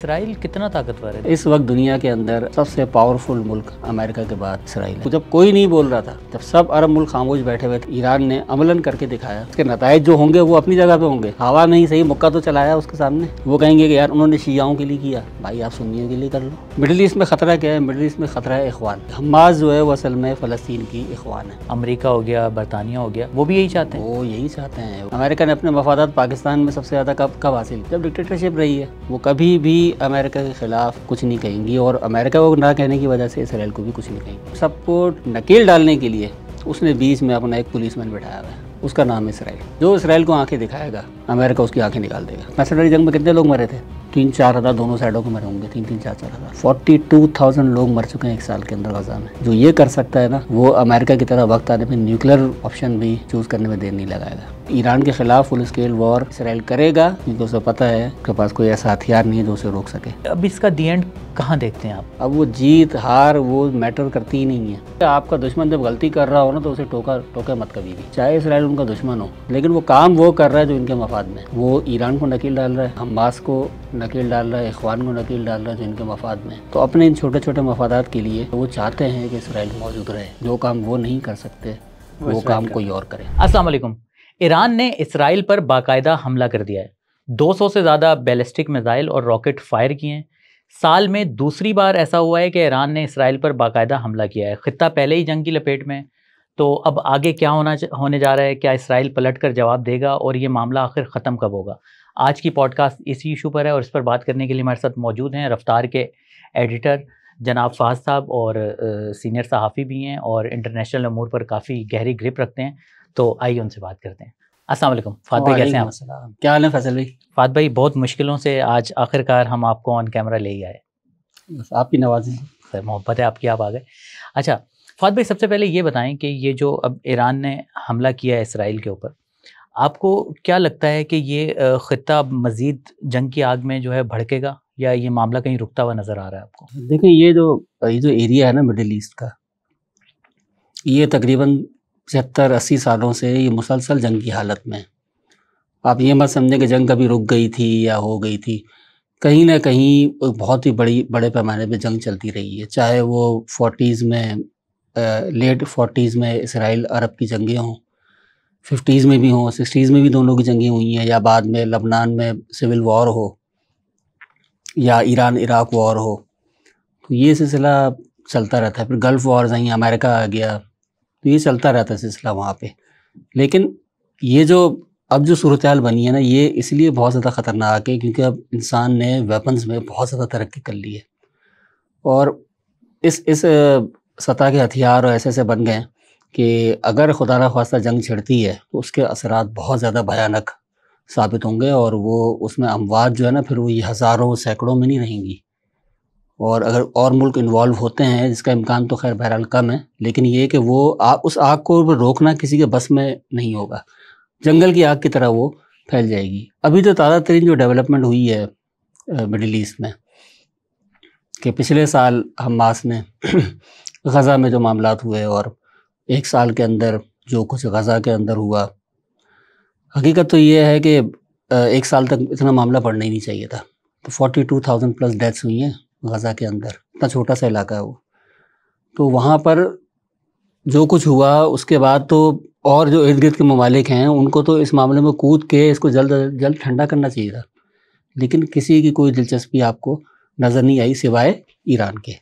اسرائیل کتنا طاقتور ہے؟ اس وقت دنیا کے اندر سب سے پاورفل ملک امریکہ کے بعد اسرائیل ہے۔ جب کوئی نہیں بول رہا تھا، جب سب عرب ملک خاموش بیٹھے ہوئے تھے، ایران نے عملاً کر کے دکھایا۔ اس کے نتائج جو ہوں گے وہ اپنی جگہ پہ ہوں گے۔ ہوا نہیں صحیح، مکہ تو چلایا اس کے سامنے۔ وہ کہیں گے کہ یار انہوں نے شیعاؤں کے لیے کیا، بھائی آپ سنیوں کے لیے کر لو۔ مڈل ایسٹ میں خطرہ کیا ہے؟ مڈل ایسٹ میں خطرہ ہے اخوان۔ حماس جو ہے وہ اصل میں فلسطین کی اخوان ہے۔ امریکہ ہو گیا، برطانیہ ہو گیا، وہ بھی یہی چاہتے ہیں۔ وہ یہی چاہتے ہیں۔ امریکہ نے اپنے مفادات پاکستان میں سب سے زیادہ کب حاصل؟ جب ڈکٹیٹرشپ رہی ہے۔ وہ کبھی بھی امریکہ کے خلاف کچھ نہیں کہیں گی، اور امریکہ کو نہ کہنے کی وجہ سے اسرائیل کو بھی کچھ نہیں کہیں گی۔ سب کو نکیل ڈالنے کے لیے اس نے بیچ میں اپنا ایک پولیس مین بٹھایا ہوا ہے، اس کا نام ہے اسرائیل۔ جو اسرائیل کو آنکھیں دکھائے گا، امریکہ اس کی آنکھیں نکال دے گا۔ پیسٹری جنگ میں کتنے لوگ مرے تھے؟ 3-4 ہزار دونوں سائڈوں کو مرے ہوں گے، 3-4 ہزار۔ 42,000 لوگ مر چکے ہیں ایک سال کے اندر غزہ میں۔ جو یہ کر سکتا ہے نا، وہ امریکہ کی طرح وقت آنے پہ نیوکلیر آپشن بھی چوز کرنے میں دیر نہیں لگائے گا۔ ایران کے خلاف فل اسکیل وار اسرائیل کرے گا، کیونکہ اسے پتہ ہے کہ پاس کوئی ایسا ہتھیار نہیں ہے جو اسے روک سکے۔ اب اس کا دی اینڈ کہاں دیکھتے ہیں آپ؟ اب وہ جیت ہار وہ میٹر کرتی ہی نہیں ہے۔ آپ کا دشمن جب غلطی کر رہا ہو نا، تو اسے ٹوکے مت کبھی بھی، چاہے اسرائیل ان کا دشمن ہو، لیکن وہ کام وہ کر رہا ہے جو ان کے مفاد میں۔ وہ ایران کو نکیل ڈال رہا ہے، حماس کو نکیل ڈال رہا ہے، اخوان کو نکیل ڈال رہا ہے جو ان کے مفاد میں۔ تو اپنے ان چھوٹے چھوٹے مفادات کے لیے وہ چاہتے ہیں کہ اسرائیل موجود رہے۔ جو کام وہ نہیں کر سکتے وہ کام کوئی اور کرے۔ السلام علیکم۔ ایران نے اسرائیل پر باقاعدہ حملہ کر دیا ہے۔ 200 سے زیادہ بیلسٹک میزائل اور راکٹ فائر کیے ہیں۔ سال میں دوسری بار ایسا ہوا ہے کہ ایران نے اسرائیل پر باقاعدہ حملہ کیا ہے۔ خطہ پہلے ہی جنگ کی لپیٹ میں، تو اب آگے کیا ہونے جا رہا ہے؟ کیا اسرائیل پلٹ کر جواب دے گا، اور یہ معاملہ آخر ختم کب ہوگا؟ آج کی پوڈ کاسٹ اسی ایشو پر ہے، اور اس پر بات کرنے کے لیے ہمارے ساتھ موجود ہیں رفتار کے ایڈیٹر جناب فہد صاحب، اور سینئر صحافی بھی ہیں، اور انٹرنیشنل امور پر کافی گہری گرپ رکھتے ہیں۔ تو آئیے ان سے بات کرتے ہیں۔ السلام علیکم فہد بھائی، کیسے ہیں آپ؟ کیا حال ہے فیصل بھائی؟ فہد بھائی، بہت مشکلوں سے آج آخرکار ہم آپ کو آن کیمرہ لے ہی آئے۔ بس آپ کی نوازی، خیر محبت ہے آپ کی، آپ آ گئے۔ اچھا فہد بھائی، سب سے پہلے یہ بتائیں کہ یہ جو اب ایران نے حملہ کیا ہے اسرائیل کے اوپر، آپ کو کیا لگتا ہے کہ یہ خطہ مزید جنگ کی آگ میں جو ہے بھڑکے گا، یا یہ معاملہ کہیں رکتا ہوا نظر آ رہا ہے آپ کو؟ دیکھیں یہ جو ایریا ہے نا مڈل ایسٹ کا، یہ تقریباً 70-80 سالوں سے یہ مسلسل جنگ کی حالت میں ہے۔ آپ یہ مت سمجھیں کہ جنگ کبھی رک گئی تھی یا ہو گئی تھی، کہیں نہ کہیں بہت ہی بڑے پیمانے پہ جنگ چلتی رہی ہے۔ چاہے وہ 40s میں لیٹ 40s میں اسرائیل عرب کی جنگیں ہوں، 50s میں بھی ہوں، 60s میں بھی دونوں کی جنگیں ہوئی ہیں، یا بعد میں لبنان میں سول وار ہو، یا ایران عراق وار ہو، تو یہ سلسلہ چلتا رہتا ہے۔ پھر گلف وارز آئیں، امریکہ آ گیا، تو یہ چلتا رہتا ہے سلسلہ وہاں پہ۔ لیکن یہ جو اب جو صورتحال بنی ہے نا، یہ اس لیے بہت زیادہ خطرناک ہے کیونکہ اب انسان نے ویپنز میں بہت زیادہ ترقی کر لی ہے، اور اس سطح کے ہتھیار ایسے بن گئے کہ اگر خدا نخواستہ جنگ چھڑتی ہے تو اس کے اثرات بہت زیادہ بھیانک ثابت ہوں گے، اور وہ اس میں اموات جو ہے نا، پھر وہ یہ ہزاروں سینکڑوں میں نہیں رہیں گی۔ اور اگر اور ملک انوالو ہوتے ہیں، جس کا امکان تو خیر بہرحال کم ہے، لیکن یہ کہ وہ اس آگ کو روکنا کسی کے بس میں نہیں ہوگا، جنگل کی آگ کی طرح وہ پھیل جائے گی۔ ابھی تو تازہ ترین جو ڈیولپمنٹ ہوئی ہے مڈل ایسٹ میں، کہ پچھلے سال حماس نے غزہ میں جو معاملات ہوئے، اور ایک سال کے اندر جو کچھ غزہ کے اندر ہوا، حقیقت تو یہ ہے کہ ایک سال تک اتنا معاملہ پڑنا ہی نہیں چاہیے تھا۔ تو 42,000 پلس ڈیتھس ہوئی ہیں غزہ کے اندر، اتنا چھوٹا سا علاقہ ہے وہ۔ تو وہاں پر جو کچھ ہوا اس کے بعد تو اور جو ارد گرد کے ممالک ہیں ان کو تو اس معاملے میں کود کے اس کو جلد از جلد ٹھنڈا کرنا چاہیے تھا، لیکن کسی کی کوئی دلچسپی آپ کو نظر نہیں آئی سوائے ایران کے۔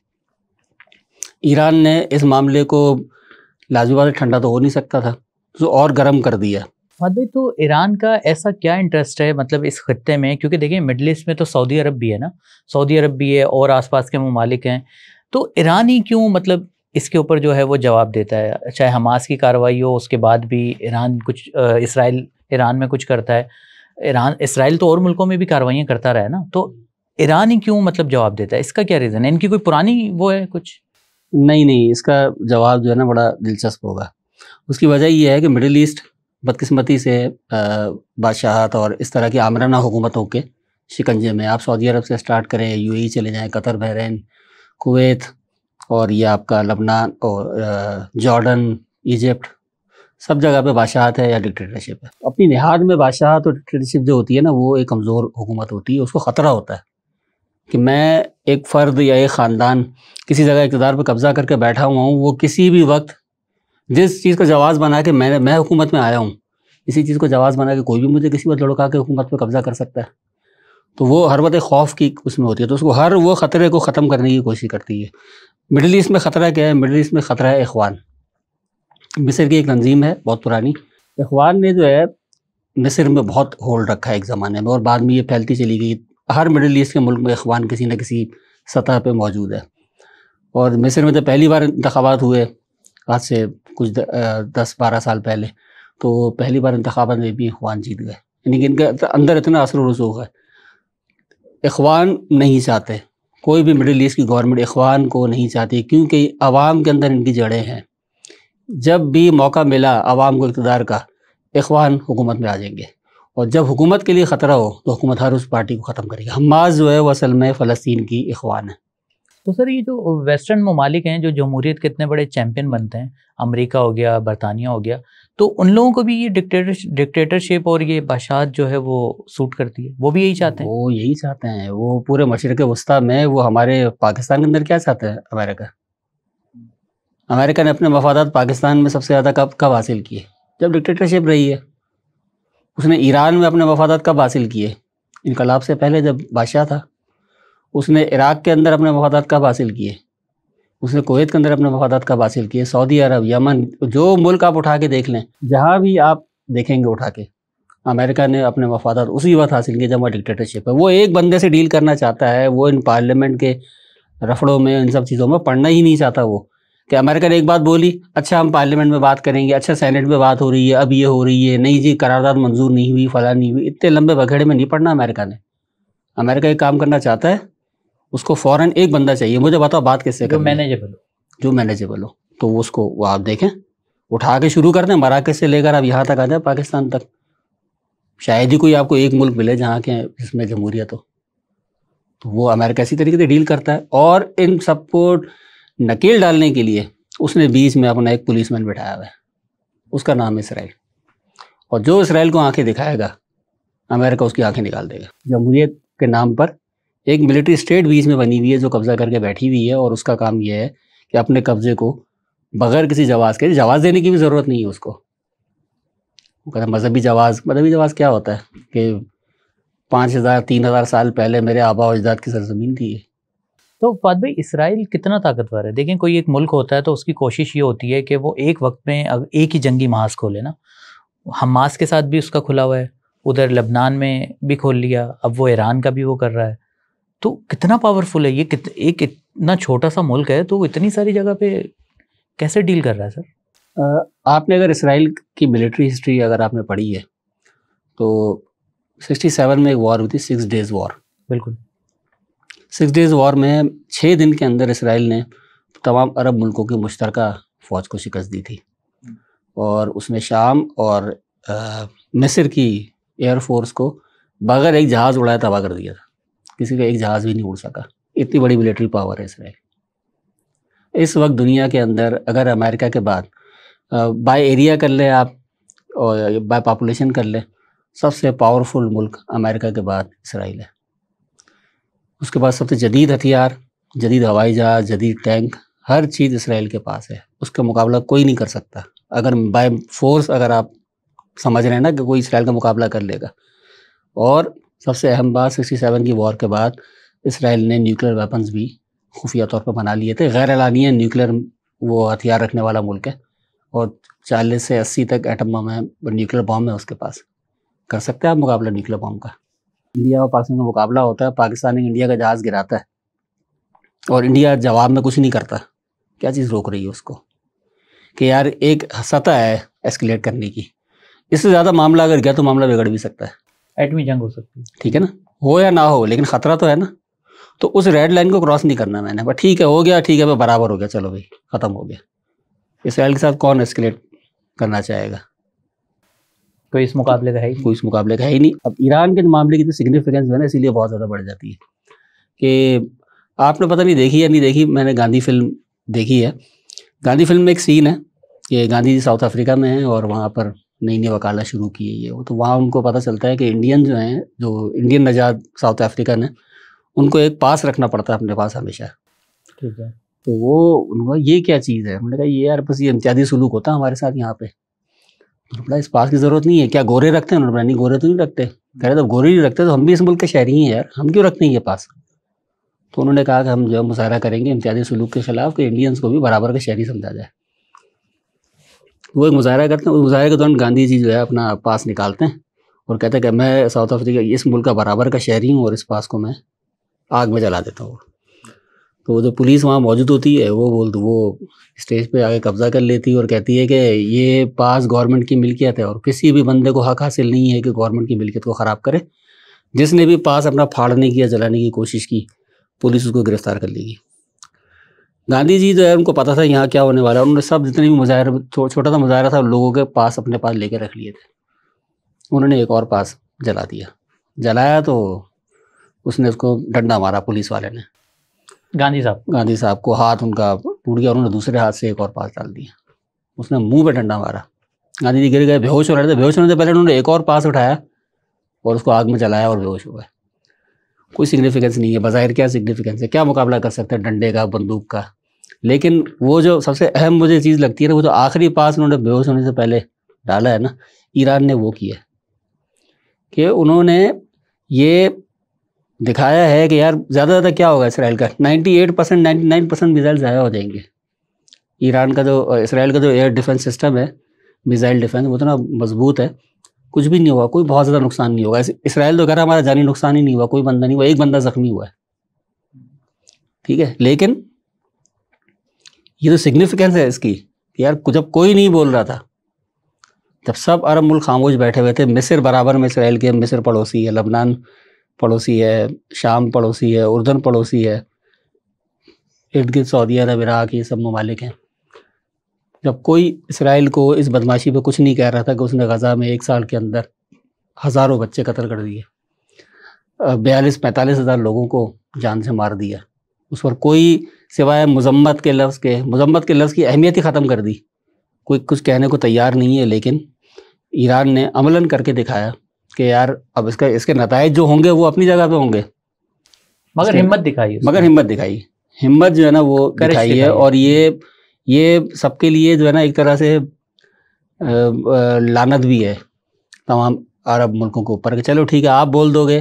ایران نے اس معاملے کو لازمی بات ہے ٹھنڈا تو ہو نہیں سکتا تھا، تو اور گرم کر دیا۔ فہد بھائی، تو ایران کا ایسا کیا انٹرسٹ ہے مطلب اس خطے میں؟ کیونکہ دیکھیں مڈل ایسٹ میں تو سعودی عرب بھی ہے نا، سعودی عرب بھی ہے اور آس پاس کے ممالک ہیں، تو ایران ہی کیوں مطلب اس کے اوپر جو ہے وہ جواب دیتا ہے؟ چاہے حماس کی کارروائی ہو، اس کے بعد بھی ایران کچھ اسرائیل ایران میں کچھ کرتا ہے، اسرائیل تو اور ملکوں میں بھی کارروائیاں کرتا رہا ہے نا، تو ایران ہی کیوں مطلب جواب دیتا ہے؟ اس کا کیا ریزن ہے؟ ان کی کوئی پرانی وہ ہے کچھ؟ نہیں، اس کا جواب جو ہے نا بڑا دلچسپ ہوگا۔ اس کی وجہ یہ ہے کہ مڈل ایسٹ بدقسمتی سے بادشاہت اور اس طرح کی آمرانہ حکومتوں کے شکنجے میں، آپ سعودی عرب سے سٹارٹ کریں، یو اے ای چلے جائیں، قطر، بحرین، کویت، اور یہ آپ کا لبنان اور جارڈن، ایجپٹ، سب جگہ پہ بادشاہت ہے یا ڈکٹیٹرشپ ہے۔ اپنی نہاد میں بادشاہت اور ڈکٹیٹرشپ جو ہوتی ہے نا، وہ ایک کمزور حکومت ہوتی ہے، اس کو خطرہ ہوتا ہے کہ میں ایک فرد یا ایک خاندان کسی جگہ اقتدار پہ قبضہ کر کے بیٹھا ہوا ہوں، وہ کسی بھی وقت جس چیز کو جواز بنا کے میں حکومت میں آیا ہوں، اسی چیز کو جواز بنا کے کوئی بھی مجھے کسی وقت لڑکا کے حکومت پہ قبضہ کر سکتا ہے. تو وہ ہر وقت خوف کی اس میں ہوتی ہے، تو اس کو ہر وہ خطرے کو ختم کرنے کی کوشش کرتی ہے. مڈل ایسٹ میں خطرہ کیا ہے؟ مڈل ایسٹ میں خطرہ ہے اخوان. مصر کی ایک تنظیم ہے بہت پرانی. اخوان نے جو ہے مصر میں بہت ہولڈ رکھا ہے ایک زمانے میں، اور بعد میں یہ پھیلتی چلی گئی. ہر مڈل ایسٹ کے ملک میں اخوان کسی نہ کسی سطح پہ موجود ہے. اور مصر میں جب پہلی بار انتخابات ہوئے آج سے کچھ 10-12 سال پہلے، تو پہلی بار انتخابات میں بھی اخوان جیت گئے. یعنی کہ ان کے اندر اتنا اثر و رسوخ ہے. اخوان نہیں چاہتے، کوئی بھی مڈل ایسٹ کی گورنمنٹ اخوان کو نہیں چاہتی، کیونکہ عوام کے اندر ان کی جڑیں ہیں. جب بھی موقع ملا عوام کو اقتدار کا، اخوان حکومت میں آ جائیں گے، اور جب حکومت کے لیے خطرہ ہو تو حکومت ہر اس پارٹی کو ختم کرے گی. حماس جو ہے وہ اصل میں فلسطین کی اخوان ہے. تو سر یہ جو ویسٹرن ممالک ہیں جو جمہوریت کے اتنے بڑے چیمپئن بنتے ہیں، امریکہ ہو گیا، برطانیہ ہو گیا، تو ان لوگوں کو بھی یہ ڈکٹیٹرشپ اور یہ بادشاہت جو ہے وہ سوٹ کرتی ہے؟ وہ بھی یہی چاہتے ہیں؟ وہ یہی چاہتے ہیں. وہ پورے مشرق وسطیٰ میں، وہ ہمارے پاکستان کے اندر کیا چاہتے ہیں؟ امریکہ نے اپنے مفادات پاکستان میں سب سے زیادہ کب حاصل کیے؟ جب ڈکٹیٹرشپ رہی ہے. اس نے ایران میں اپنے مفادات کب حاصل کیے؟ انقلاب سے پہلے جب بادشاہ تھا. اس نے عراق کے اندر اپنے مفادات کب حاصل کیے؟ اس نے کویت کے اندر اپنے مفادات کب حاصل کیے؟ سعودی عرب، یمن، جو ملک آپ اٹھا کے دیکھ لیں، جہاں بھی آپ دیکھیں گے اٹھا کے، امریکہ نے اپنے مفادات اسی وقت حاصل کیے جب وہ ڈکٹیٹرشپ ہے. وہ ایک بندے سے ڈیل کرنا چاہتا ہے، وہ ان پارلیمنٹ کے رفڑوں میں، ان سب چیزوں میں پڑھنا ہی نہیں چاہتا. وہ کہ امریکہ نے ایک بات بولی، اچھا ہم پارلیمنٹ میں بات کریں گے، اچھا سینٹ میں بات ہو رہی ہے، اب یہ ہو رہی ہے، نہیں جی قرارداد منظور نہیں ہوئی، فلاں نہیں ہوئی. اتنے لمبے بگھیڑے میں نہیں پڑھنا امریکہ نے. امریکہ ایک کام کرنا چاہتا ہے، اس کو فوراً ایک بندہ چاہیے، مجھے بتاؤ بات کس سے کرنی ہے، جو مینیجیبل ہو. تو وہ اس کو وہ آپ دیکھیں اٹھا کے شروع کر دیں، مراکز سے لے کر آپ یہاں تک آ جائیں پاکستان تک. شاید ہی کوئی آپ کو ایک ملک ملے جہاں کے جس میں جمہوریت ہو. تو وہ امریکہ اسی طریقے سے ڈیل کرتا ہے. اور ان سب کو نکیل ڈالنے کے لیے اس نے بیچ میں اپنا ایک پولیس مین بٹھایا ہوا ہے، اس کا نام ہے اسرائیل. اور جو اسرائیل کو آنکھیں دکھائے گا، امریکہ اس کی آنکھیں نکال دے گا. جمہوریت کے نام پر ایک ملٹری اسٹیٹ بیچ میں بنی ہوئی ہے جو قبضہ کر کے بیٹھی ہوئی ہے، اور اس کا کام یہ ہے کہ اپنے قبضے کو بغیر کسی جواز کے، جواز دینے کی بھی ضرورت نہیں ہے اس کو. وہ کہتا ہے مذہبی جواز کیا ہوتا ہے کہ 5000-3000 سال پہلے میرے آبا و اجداد کی سرزمین تھی یہ. تو فہد بھائی اسرائیل کتنا طاقتور ہے؟ دیکھیں کوئی ایک ملک ہوتا ہے تو اس کی کوشش یہ ہوتی ہے کہ وہ ایک وقت میں ایک ہی جنگی محاذ کھولے نا. حماس کے ساتھ بھی اس کا کھلا ہوا ہے، ادھر لبنان میں بھی کھول لیا، اب وہ ایران کا بھی وہ کر رہا ہے. تو کتنا پاورفل ہے یہ، ایک اتنا چھوٹا سا ملک ہے تو اتنی ساری جگہ پہ کیسے ڈیل کر رہا ہے سر؟ آپ نے اگر اسرائیل کی ملٹری ہسٹری اگر آپ نے پڑھی ہے تو 67 میں ایک وار ہوئی تھی، 6 ڈیز وار. بالکل 6 ڈیز وار میں 6 دن کے اندر اسرائیل نے تمام عرب ملکوں کی مشترکہ فوج کو شکست دی تھی، اور اس نے شام اور مصر کی ایئر فورس کو بغیر ایک جہاز اڑائے تباہ کر دیا تھا. کسی کا ایک جہاز بھی نہیں اڑ سکا. اتنی بڑی ملٹری پاور ہے اسرائیل. اس وقت دنیا کے اندر اگر امریکہ کے بعد بائی ایریا کر لیں آپ اور بائی پاپولیشن کر لیں، سب سے پاورفل ملک امریکہ کے بعد اسرائیل ہے. اس کے بعد سب سے جدید ہتھیار، جدید ہوائی جہاز، جدید ٹینک، ہر چیز اسرائیل کے پاس ہے. اس کا مقابلہ کوئی نہیں کر سکتا. اگر بائی فورس اگر آپ سمجھ رہے ہیں نا کہ کوئی اسرائیل کا مقابلہ کر لے گا. اور سب سے اہم بات 67 کی وار کے بعد اسرائیل نے نیوکلیر ویپنز بھی خفیہ طور پر بنا لیے تھے. غیر اعلانیہ نیوکلیر وہ ہتھیار رکھنے والا ملک ہے، اور 40 سے 80 تک ایٹم بم ہے، نیوکلیر بم ہے اس کے پاس. کر سکتے ہیں آپ مقابلہ نیوکلیر بم کا؟ انڈیا اور پاکستان کا مقابلہ ہوتا ہے، پاکستان انڈیا کا جہاز گراتا ہے اور انڈیا جواب میں کچھ نہیں کرتا. کیا چیز روک رہی ہے اس کو کہ یار ایک سطح ہے ایسکلیٹ کرنے کی. اس سے زیادہ معاملہ اگر گیا تو معاملہ بگڑ بھی سکتا ہے، ایٹمی جنگ ہو سکتی ہے. ٹھیک ہے نا، ہو یا نہ ہو لیکن خطرہ تو ہے نا. تو اس ریڈ لائن کو کراس نہیں کرنا میں نے. بس ٹھیک ہے ہو گیا، ٹھیک ہے برابر ہو گیا، چلو بھائی ختم ہو گیا. اسرائیل کے ساتھ کون ایسکلیٹ کرنا چاہے گا؟ کوئی اس مقابلے کا ہے ہی، کوئی اس مقابلے کا ہے ہی نہیں. اب ایران کے معاملے کی تو سگنیفیکینس جو ہے نا اسی لیے بہت زیادہ بڑھ جاتی ہے کہ آپ نے پتہ نہیں دیکھی یا نہیں دیکھی، میں نے گاندھی فلم دیکھی ہے. گاندھی فلم میں ایک سین ہے کہ گاندھی جی ساؤتھ افریقہ میں ہیں اور وہاں پر نئی وکالت شروع کی ہے یہ. تو وہاں ان کو پتہ چلتا ہے کہ انڈین جو ہیں، جو انڈین نژاد ساؤتھ افریقن ہیں، ان کو ایک پاس رکھنا پڑتا ہے اپنے پاس ہمیشہ. ٹھیک ہے. تو وہ ان کو یہ کیا چیز ہے؟ ہم نے کہا یہ یار بس یہ امتیازی سلوک ہوتا ہے ہمارے ساتھ یہاں پہ. بولا اس پاس کی ضرورت نہیں ہے. کیا گورے رکھتے ہیں؟ انہوں نے بولا نہیں گورے تو نہیں رکھتے. کہہ رہے جب گورے نہیں رکھتے تو ہم بھی اس ملک کے شہری ہیں یار, ہم کیوں رکھتے ہیں یہ پاس؟ تو انہوں نے کہا کہ ہم جو ہے مظاہرہ کریں گے امتیازی سلوک کے خلاف کہ انڈینس کو بھی برابر کا شہری سمجھا جائے. وہ ایک مظاہرہ کرتے ہیں. اس مظاہرے کے دوران گاندھی جی جو ہے اپنا پاس نکالتے ہیں اور کہتے ہیں کہ میں ساؤتھ افریقہ اس ملک کا برابر کا شہری ہوں اور اس پاس کو میں آگ میں جلا دیتا ہوں. تو وہ جو پولیس وہاں موجود ہوتی ہے وہ اسٹیج پہ آگے قبضہ کر لیتی ہے اور کہتی ہے کہ یہ پاس گورنمنٹ کی ملکیت ہے اور کسی بھی بندے کو حق حاصل نہیں ہے کہ گورنمنٹ کی ملکیت کو خراب کرے. جس نے بھی پاس اپنا پھاڑنے کی یا جلانے کی کوشش کی پولیس اس کو گرفتار کر لے گی. گاندھی جی جو ہے ان کو پتہ تھا یہاں کیا ہونے والا ہے. انہوں نے سب جتنے بھی مظاہرے چھوٹا سا مظاہرہ تھا لوگوں کے پاس اپنے پاس لے کے رکھ لیے تھے. انہوں نے ایک اور پاس جلا دیا. جلایا تو اس نے اس کو ڈنڈا مارا پولیس والے نے گاندھی صاحب کو. ہاتھ ان کا ٹوٹ گیا. انہوں نے دوسرے ہاتھ سے ایک اور پاس ڈال دیا. اس نے منہ پہ ڈنڈا مارا. گاندھی جی گر گئے, بے ہوش ہو رہے تھے. بے ہوش ہونے سے پہلے انہوں نے ایک اور پاس اٹھایا اور اس کو آگ میں جلایا اور بے ہوش ہو گئے. کوئی سگنیفیکینس نہیں ہے بظاہر. کیا سگنیفیکینس ہے؟ کیا مقابلہ کر سکتے ہیں ڈنڈے کا, بندوق کا؟ لیکن وہ جو سب سے اہم مجھے چیز لگتی ہے نا, وہ جو آخری پاس انہوں نے بے ہوش ہونے سے پہلے ڈالا ہے نا, ایران نے وہ کیا کہ انہوں نے یہ دکھایا ہے کہ یار زیادہ سے زیادہ کیا ہوگا اسرائیل کا 98% 99% میزائل ضائع ہو جائیں گے. ایران کا جو اسرائیل کا جو ایئر ڈیفنس سسٹم ہے, میزائل ڈیفنس, وہ اتنا مضبوط ہے, کچھ بھی نہیں ہوا, کوئی بہت زیادہ نقصان نہیں ہوگا. اسرائیل تو کہہ رہا ہمارا جانی نقصان ہی نہیں ہوا, کوئی بندہ نہیں ہوا, ایک بندہ زخمی ہوا ہے. ٹھیک ہے, لیکن یہ تو سگنیفیکینس ہے اس کی کہ یار جب کوئی نہیں بول رہا تھا, جب سب عرب ملک خاموش بیٹھے ہوئے تھے, مصر برابر میں اسرائیل کے, مصر پڑوسی ہے, لبنان پڑوسی ہے, شام پڑوسی ہے, اردن پڑوسی ہے, ارد گرد سعودی عرب, عراق, یہ سب ممالک ہیں. جب کوئی اسرائیل کو اس بدماشی پہ کچھ نہیں کہہ رہا تھا کہ اس نے غزہ میں 1 سال کے اندر ہزاروں بچے قتل کر دیے, 42-45 ہزار لوگوں کو جان سے مار دیا, اس پر کوئی سوائے مذمت کے لفظ کی اہمیت ہی ختم کر دی, کوئی کچھ کہنے کو تیار نہیں ہے. لیکن ایران نے عملاً کر کے دکھایا کہ یار اب اس کے نتائج جو ہوں گے وہ اپنی جگہ پہ ہوں گے, مگر ہمت دکھائی, ہمت جو ہے نا وہ دکھائی ہے. اور یہ سب کے لیے جو ہے نا ایک طرح سے لعنت بھی ہے تمام عرب ملکوں کے اوپر کہ چلو ٹھیک ہے آپ بول دو گے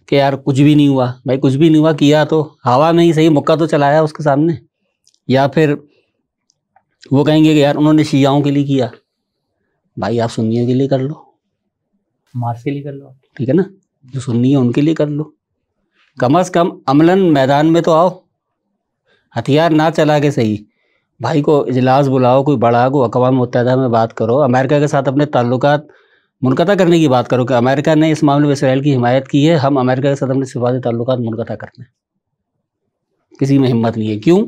کہ یار کچھ بھی نہیں ہوا. بھائی کچھ بھی نہیں ہوا, کیا تو ہوا میں ہی صحیح, مکہ تو چلایا اس کے سامنے. یا پھر وہ کہیں گے کہ یار انہوں نے شیعوں کے لیے کیا, بھائی آپ سنیوں کے لیے کر لو, مارس کے لیے کر لو, ٹھیک ہے نا, جو سنی ہے ان کے لیے کر لو. کم از کم عملاً میدان میں تو آؤ, ہتھیار نہ چلا کے صحیح, بھائی کو اجلاس بلاؤ, کوئی بڑا کو اقوام متحدہ میں بات کرو, امریکہ کے ساتھ اپنے تعلقات منقطع کرنے کی بات کرو کہ امریکہ نے اس معاملے میں اسرائیل کی حمایت کی ہے, ہم امریکہ کے ساتھ اپنے سفارتی تعلقات منقطع کرتے ہیں. کسی میں ہمت نہیں ہے. کیوں؟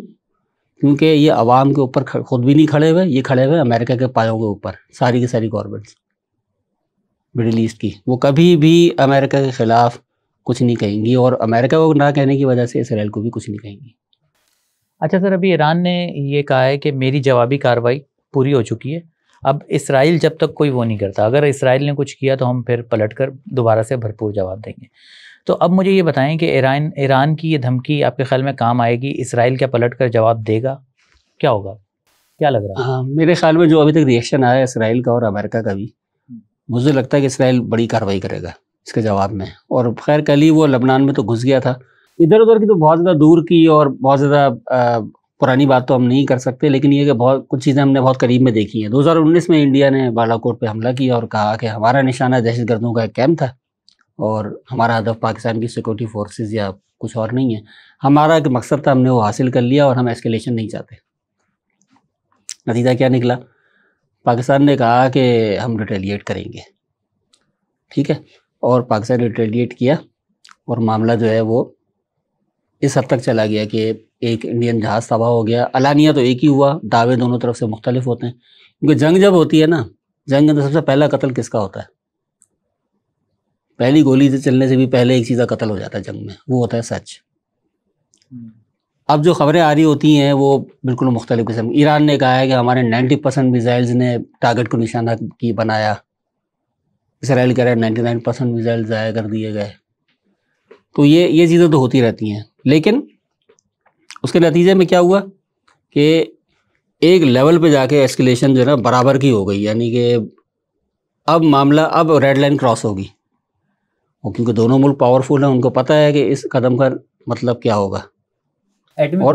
کیونکہ یہ عوام کے اوپر خود بھی نہیں کھڑے ہوئے, یہ کھڑے ہوئے امریکہ کے پایوں کے اوپر. ساری کی ساری گورنمنٹس مڈل ایسٹ کی وہ کبھی بھی امریکہ کے خلاف کچھ نہیں کہیں گی, اور امریکہ کو نہ کہنے کی وجہ سے اسرائیل کو بھی کچھ نہیں کہیں گی. اچھا سر, ابھی ایران نے یہ کہا ہے کہ میری جوابی کارروائی پوری ہو چکی ہے, اب اسرائیل جب تک کوئی وہ نہیں کرتا, اگر اسرائیل نے کچھ کیا تو ہم پھر پلٹ کر دوبارہ سے بھرپور جواب دیں گے. تو اب مجھے یہ بتائیں کہ ایران کی یہ دھمکی آپ کے خیال میں کام آئے گی؟ اسرائیل کیا پلٹ کر جواب دے گا؟ کیا ہوگا, کیا لگ رہا ہے؟ ہاں, میرے خیال میں جو ابھی تک ریئیکشن آیا ہے اسرائیل کا اور امریکہ کا بھی, مجھے لگتا ہے کہ اسرائیل بڑی کارروائی کرے گا اس کے جواب میں. اور خیر کل ہی وہ لبنان میں تو گھس گیا تھا, ادھر ادھر کی تو بہت زیادہ دور کی اور بہت زیادہ پرانی بات تو ہم نہیں کر سکتے, لیکن یہ کہ بہت کچھ چیزیں ہم نے بہت قریب میں دیکھی ہیں. 2019 میں انڈیا نے بالا کوٹ پہ حملہ کیا اور کہا کہ ہمارا نشانہ دہشت گردوں کا ایک کیمپ تھا اور ہمارا ہدف پاکستان کی سیکورٹی فورسز یا کچھ اور نہیں ہے. ہمارا ایک مقصد تھا, ہم نے وہ حاصل کر لیا اور ہم ایسکیلیشن نہیں چاہتے. نتیجہ کیا نکلا؟ پاکستان نے کہا کہ ہم ریٹیلیٹ کریں گے, ٹھیک ہے, اور پاکستان نے ریٹیلیٹ کیا اور معاملہ جو ہے وہ اس حد تک چلا گیا کہ ایک انڈین جہاز تباہ ہو گیا. علانیہ تو ایک ہی ہوا, دعوے دونوں طرف سے مختلف ہوتے ہیں, کیونکہ جنگ جب ہوتی ہے نا, جنگ میں سب سے پہلا قتل کس کا ہوتا ہے؟ پہلی گولی سے چلنے سے بھی پہلے ایک چیز کا قتل ہو جاتا ہے جنگ میں, وہ ہوتا ہے سچ. اب جو خبریں آ رہی ہوتی ہیں وہ بالکل مختلف قسم. ایران نے کہا ہے کہ ہمارے 90% میزائلز نے ٹارگٹ کو نشانہ کی بنایا, اسرائیل کہہ رہا ہے 99% میزائل ضائع کر دیے گئے. تو یہ چیزیں تو ہوتی رہتی ہیں، لیکن اس کے نتیجے میں کیا ہوا کہ ایک لیول پہ جا کے ایسکیلیشن جو ہے نا برابر کی ہو گئی، یعنی کہ اب معاملہ اب ریڈ لائن کراس ہوگی، کیونکہ دونوں ملک پاورفل ہیں، ان کو پتہ ہے کہ اس قدم کا مطلب کیا ہوگا، اور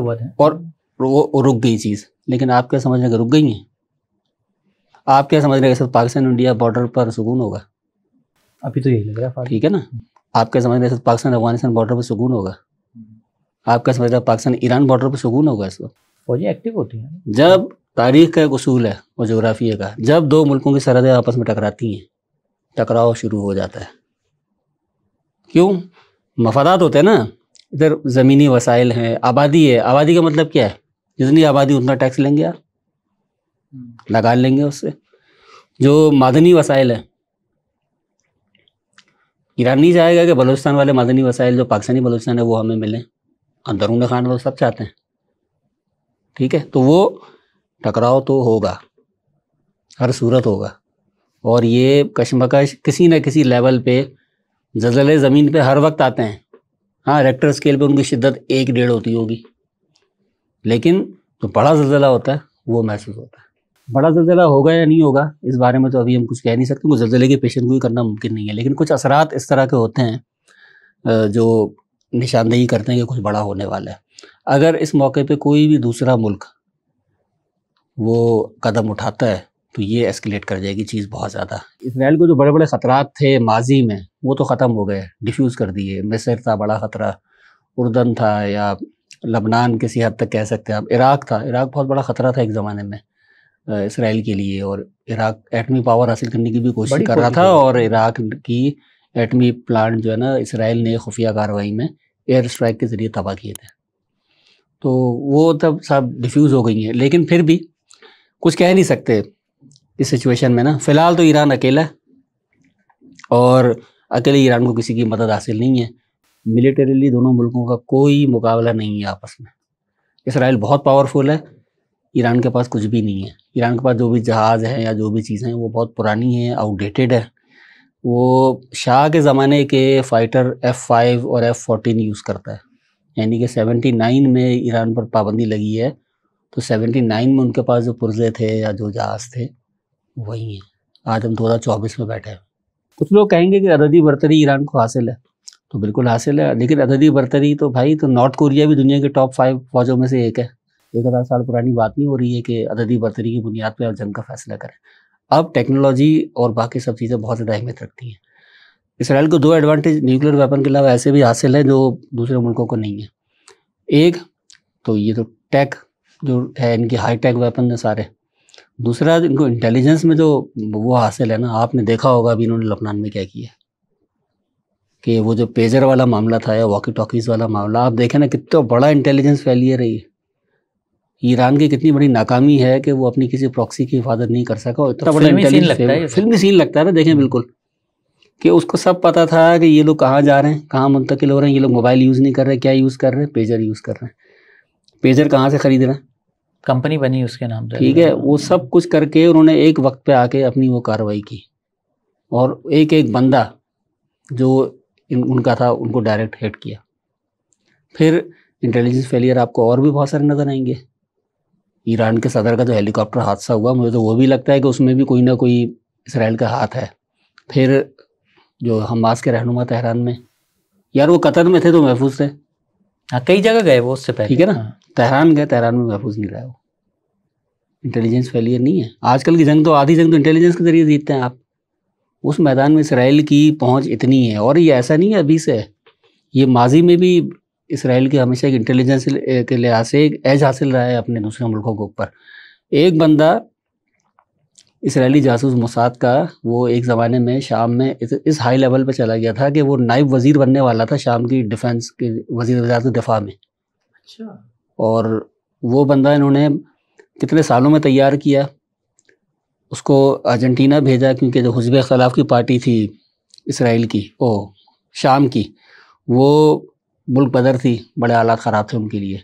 وہ رک گئی چیز۔ لیکن آپ کیا سمجھ رہے ہیں کہ رک گئی ہیں؟ آپ کیا سمجھ رہے ہیں کہ پاکستان انڈیا بارڈر پر سکون ہوگا؟ ابھی تو یہی لگ رہا ہے، ٹھیک ہے نا۔ آپ کیا سمجھ رہے ہیں پاکستان افغانستان بارڈر پر سکون ہوگا؟ آپ کیا سمجھ رہے ہیں پاکستان ایران بارڈر پر سکون ہوگا اس وقت؟ فوجیں ایکٹیو ہوتی ہیں۔ جب تاریخ کا ایک اصول ہے اور جغرافیہ کا، جب دو ملکوں کی سرحدیں آپس میں ٹکراتی ہیں، ٹکراؤ شروع ہو جاتا ہے۔ کیوں؟ مفادات ہوتے ہیں نا، ادھر زمینی وسائل ہیں، آبادی ہے، آبادی کا مطلب کیا ہے؟ جتنی آبادی اتنا ٹیکس لیں گے، آپ لگا لیں گے اس سے۔ جو معدنی وسائل ہیں، ایران نہیں چاہے گا کہ بلوچستان والے معدنی وسائل جو پاکستانی بلوچستان ہے وہ ہمیں ملیں، اندرون خان وہ سب چاہتے ہیں، ٹھیک ہے؟ تو وہ ٹکراؤ تو ہوگا، ہر صورت ہوگا، اور یہ کشمکش کسی نہ کسی لیول پہ، زلزلے زمین پہ ہر وقت آتے ہیں۔ ہاں، ریکٹر اسکیل پہ ان کی شدت 1-1.5 ہوتی ہوگی، لیکن جو بڑا زلزلہ ہوتا ہے وہ محسوس ہوتا ہے۔ بڑا زلزلہ ہوگا یا نہیں ہوگا اس بارے میں تو ابھی ہم کچھ کہہ نہیں سکتے، کیونکہ زلزلے کی پیشن گوئی کرنا ممکن نہیں ہے، لیکن کچھ اثرات اس طرح کے ہوتے ہیں جو نشاندہی کرتے ہیں کہ کچھ بڑا ہونے والا ہے۔ اگر اس موقع پہ کوئی بھی دوسرا ملک وہ قدم اٹھاتا ہے تو یہ ایسکیلیٹ کر جائے گی چیز بہت زیادہ۔ اسرائیل کو جو بڑے بڑے خطرات تھے ماضی میں وہ تو ختم ہو گئے، ڈیفیوز کر دیے۔ مصر تھا بڑا خطرہ، اردن تھا، یا لبنان کسی حد تک کہہ سکتے ہیں آپ، عراق تھا، عراق بہت بڑا خطرہ تھا ایک زمانے میں اسرائیل کے لیے، اور عراق ایٹمی پاور حاصل کرنے کی بھی کوشش کر رہا تھا، اور عراق کی ایٹمی پلانٹ جو ہے نا اسرائیل نے خفیہ کارروائی میں ایئر اسٹرائک کے ذریعے تباہ کیے تھے، تو وہ تب سب ڈیفیوز ہو گئی ہیں۔ لیکن پھر بھی کچھ کہہ نہیں سکتے اس سچویشن میں نا۔ فی الحال تو ایران اکیلا ہے، اور اکیلے ایران کو کسی کی مدد حاصل نہیں ہے۔ ملیٹریلی دونوں ملکوں کا کوئی مقابلہ نہیں ہے آپس میں۔ اسرائیل بہت پاورفل ہے، ایران کے پاس کچھ بھی نہیں ہے۔ ایران کے پاس جو بھی جہاز ہیں یا جو بھی چیزیں ہیں وہ بہت پرانی ہیں، آؤٹ ڈیٹڈ ہے۔ وہ شاہ کے زمانے کے فائٹر F-5 اور F-14 یوز کرتا ہے، یعنی کہ 79 میں ایران پر پابندی لگی ہے، تو 79 میں ان کے پاس جو پرزے تھے یا جو جہاز تھے وہی ہیں۔ آج ہم 2024 میں بیٹھے ہیں۔ کچھ لوگ کہیں گے کہ عددی برتری ایران کو حاصل ہے، تو بالکل حاصل ہے، لیکن عددی برتری تو بھائی تو نارتھ کوریا بھی دنیا کے ٹاپ 5 فوجوں میں سے ایک ہے۔ 1000 سال پرانی بات نہیں ہو رہی ہے کہ عددی برتری کی بنیاد پہ آپ جنگ کا فیصلہ کریں۔ اب ٹیکنالوجی اور باقی سب چیزیں بہت زیادہ اہمیت رکھتی ہیں۔ اسرائیل کو 2 ایڈوانٹیج نیوکلیر ویپن کے علاوہ ایسے بھی حاصل ہے جو دوسرے ملکوں کو نہیں ہے۔ ایک تو یہ تو ٹیک جو ہے، ان کی ہائی ٹیک ویپن ہیں سارے۔ دوسرا ان کو انٹیلیجنس میں جو وہ حاصل ہے نا، آپ نے دیکھا ہوگا ابھی انہوں نے لبنان میں کیا کیا ہے، کہ وہ جو پیجر والا معاملہ تھا یا واکی ٹاکیز والا معاملہ، آپ دیکھیں نا کتنا بڑا انٹیلیجنس فیلئر رہی ہے۔ ایران کی کتنی بڑی ناکامی ہے کہ وہ اپنی کسی پراکسی کی حفاظت نہیں کر سکا، اور اتنا بڑا انٹیلیجنس فلمی سین لگتا ہے نا، دیکھیں بالکل، کہ اس کو سب پتا تھا کہ یہ لوگ کہاں جا رہے ہیں، کہاں منتقل ہو رہے ہیں، یہ لوگ موبائل یوز نہیں کر رہے، کیا یوز کر رہے ہیں، پیجر یوز کر رہے ہیں۔ پیجر کہاں سے خرید رہے ہیں؟ کمپنی بنی اس کے نام سے، ٹھیک ہے، وہ سب کچھ کر کے انہوں نے ایک وقت پہ آ کے اپنی وہ کارروائی کی، اور ایک ایک بندہ جو ان کا تھا ان کو ڈائریکٹ ہٹ کیا۔ پھر انٹیلیجنس فیلئر آپ کو اور بھی بہت سارے نظر آئیں گے۔ ایران کے صدر کا جو ہیلی کاپٹر حادثہ ہوا، مجھے تو وہ بھی لگتا ہے کہ اس میں بھی کوئی نہ کوئی اسرائیل کا ہاتھ ہے۔ پھر جو حماس کے رہنما تہران میں، یار وہ قطر میں تھے تو محفوظ تھے، ہاں کئی جگہ گئے وہ اس سے پہلے، ٹھیک ہے نا، تہران گئے، تہران میں محفوظ نہیں رہے۔ وہ انٹیلیجنس فیلئر نہیں ہے۔ آج کل کی جنگ تو آدھی جنگ تو انٹیلیجنس کے ذریعے جیتتے ہیں آپ۔ اس میدان میں اسرائیل کی پہنچ اتنی ہے، اور یہ ایسا نہیں ہے ابھی سے، یہ ماضی میں بھی اسرائیل کی ہمیشہ ایک انٹیلیجنس کے لحاظ سے ایک ایج حاصل رہا ہے اپنے دوسرے ملکوں کے اوپر۔ ایک بندہ اسرائیلی جاسوس موساد کا، وہ ایک زمانے میں شام میں اس ہائی لیول پہ چلا گیا تھا کہ وہ نائب وزیر بننے والا تھا شام کی ڈیفنس کے، وزیر وزارت دفاع میں۔ اچھا، اور وہ بندہ انہوں نے کتنے سالوں میں تیار کیا، اس کو ارجنٹینا بھیجا، کیونکہ جو حزب اختلاف کی پارٹی تھی اسرائیل کی، شام کی، وہ ملک بدر تھی، بڑے حالات خراب تھے ان کے لیے۔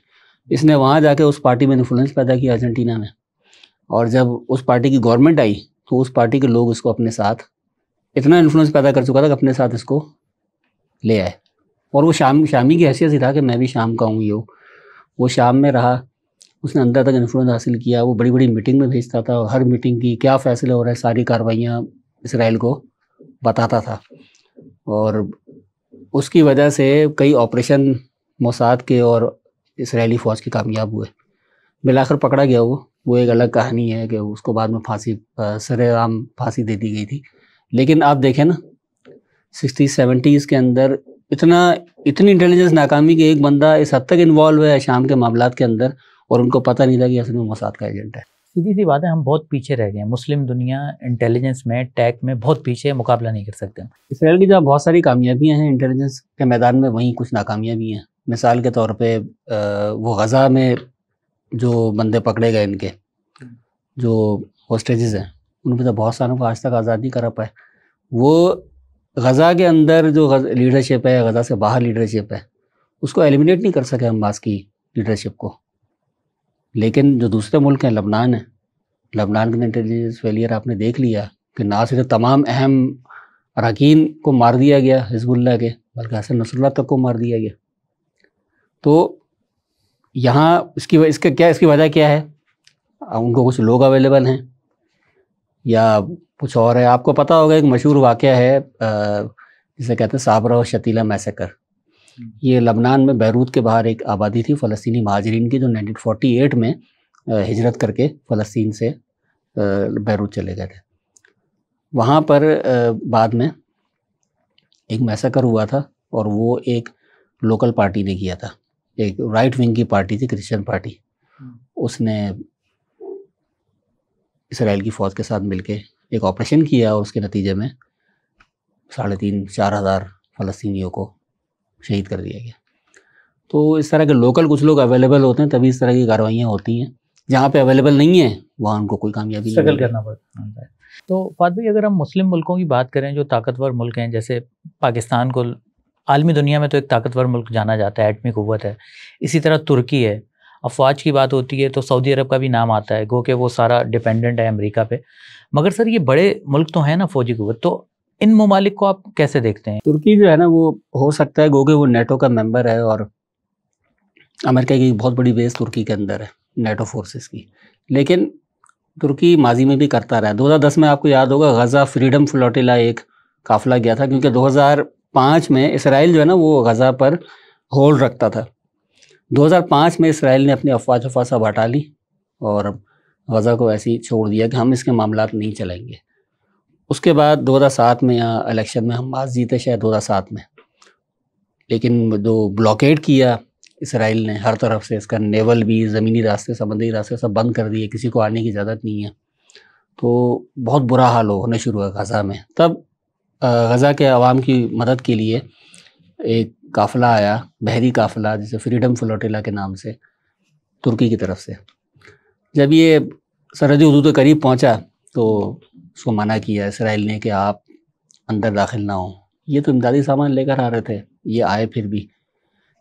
اس نے وہاں جا کے اس پارٹی میں انفلوئنس پیدا کیا ارجنٹینا میں، اور جب اس پارٹی کی گورنمنٹ آئی تو اس پارٹی کے لوگ اس کو اپنے ساتھ اتنا انفلوئنس پیدا کر چکا تھا کہ اپنے ساتھ اس کو لے آئے۔ اور وہ شامی کی حیثیت سے تھا کہ میں بھی شام کا ہوں، یہ وہ شام میں رہا، اس نے اندر تک انفلوئنس حاصل کیا، وہ بڑی بڑی میٹنگ میں بھیجتا تھا اور ہر میٹنگ کی کیا فیصلے ہو رہے ہیں ساری کارروائیاں اسرائیل کو بتاتا تھا، اور اس کی وجہ سے کئی آپریشن موساد کے اور اسرائیلی فوج کے کامیاب ہوئے، بالآخر پکڑا گیا وہ ایک الگ کہانی ہے کہ اس کو بعد میں پھانسی سر عام پھانسی دے دی گئی تھی. لیکن آپ دیکھیں نا 60-70s کے اندر اتنی انٹیلیجنس ناکامی کہ ایک بندہ اس حد تک انوالو ہے شام کے معاملات کے اندر اور ان کو پتہ نہیں تھا کہ اصل میں موساد کا ایجنٹ ہے. سیدھی سی بات ہے، ہم بہت پیچھے رہ گئے ہیں، مسلم دنیا انٹیلیجنس میں ٹیک میں بہت پیچھے، مقابلہ نہیں کر سکتے. اسرائیل کی جہاں بہت ساری کامیابیاں ہیں انٹیلیجنس کے میدان میں، وہیں کچھ ناکامیاں بھی ہیں. مثال کے طور پہ وہ غزہ میں جو بندے پکڑے گئے، ان کے جو ہوسٹیجز ہیں، ان پہ تو بہت ساروں کو آج تک آزاد نہیں کرا پائے. وہ غزہ کے اندر جو لیڈرشپ ہے، غزہ سے باہر لیڈرشپ ہے، اس کو ایلیمینیٹ نہیں کر سکے حماس کی لیڈرشپ کو. لیکن جو دوسرے ملک ہیں، لبنان ہے، لبنان کے انٹیلیجنس فیلئر آپ نے دیکھ لیا کہ نہ صرف تمام اہم اراکین کو مار دیا گیا حزب اللہ کے، بلکہ حسن نصر اللہ تک کو مار دیا گیا. تو یہاں اس کی وجہ کیا ہے؟ ان کو کچھ لوگ اویلیبل ہیں یا کچھ اور ہے. آپ کو پتہ ہوگا ایک مشہور واقعہ ہے جسے کہتے ہیں صابرہ و شتیلہ میسیکر. یہ لبنان میں بیروت کے باہر ایک آبادی تھی فلسطینی مہاجرین کی، جو 1948 میں ہجرت کر کے فلسطین سے بیروت چلے گئے تھے. وہاں پر بعد میں ایک میسیکر ہوا تھا، اور وہ ایک لوکل پارٹی نے کیا تھا، ایک رائٹ ونگ کی پارٹی تھی، کرسچن پارٹی. اس نے اسرائیل کی فوج کے ساتھ مل کے ایک آپریشن کیا، اور اس کے نتیجے میں 3,500-4,000 فلسطینیوں کو شہید کر دیا گیا. تو اس طرح کے لوکل کچھ لوگ اویلیبل ہوتے ہیں، تبھی اس طرح کی کارروائیاں ہوتی ہیں. جہاں پہ اویلیبل نہیں ہیں وہاں ان کو کوئی کامیابی نہیں اسٹرگل کرنا پڑتا ہے. تو فہد بھائی، اگر ہم مسلم ملکوں کی بات کریں جو طاقتور ملک ہیں، جیسے پاکستان کو عالمی دنیا میں تو ایک طاقتور ملک جانا جاتا ہے، ایٹمی قوت ہے، اسی طرح ترکی ہے. افواج کی بات ہوتی ہے تو سعودی عرب کا بھی نام آتا ہے، گو کہ وہ سارا ڈیپینڈنٹ ہے امریکہ پہ. مگر سر یہ بڑے ملک تو ہیں نا فوجی قوت، تو ان ممالک کو آپ کیسے دیکھتے ہیں؟ ترکی جو ہے نا، وہ ہو سکتا ہے گو کہ وہ نیٹو کا ممبر ہے، اور امریکہ کی بہت بڑی بیس ترکی کے اندر ہے نیٹو فورسز کی. لیکن ترکی ماضی میں بھی کرتا رہا ہے. 2010 میں آپ کو یاد ہوگا غزہ فریڈم فلوٹیلا ایک قافلہ گیا تھا، کیونکہ 2005 میں اسرائیل جو ہے نا وہ غزہ پر ہولڈ رکھتا تھا. 2005 میں اسرائیل نے اپنی افواج سب ہٹا لی اور غزہ کو ایسے ہی چھوڑ دیا کہ ہم اس کے معاملات نہیں چلائیں گے. اس کے بعد 2007 میں یا الیکشن میں حماس جیتے شاید 2007 میں، لیکن جو بلاکیڈ کیا اسرائیل نے ہر طرف سے، اس کا نیول بھی، زمینی راستے، سمندری راستے سب بند کر دیے، کسی کو آنے کی اجازت نہیں ہے. تو بہت برا حال ہونے شروع ہوا غزہ میں. تب غزہ کے عوام کی مدد کے لیے ایک قافلہ آیا، بحری قافلہ، جسے فریڈم فلوٹیلا کے نام سے، ترکی کی طرف سے. جب یہ سرحدی حدود کے قریب پہنچا تو اس کو منع کیا اسرائیل نے کہ آپ اندر داخل نہ ہوں. یہ تو امدادی سامان لے کر آ رہے تھے، یہ آئے. پھر بھی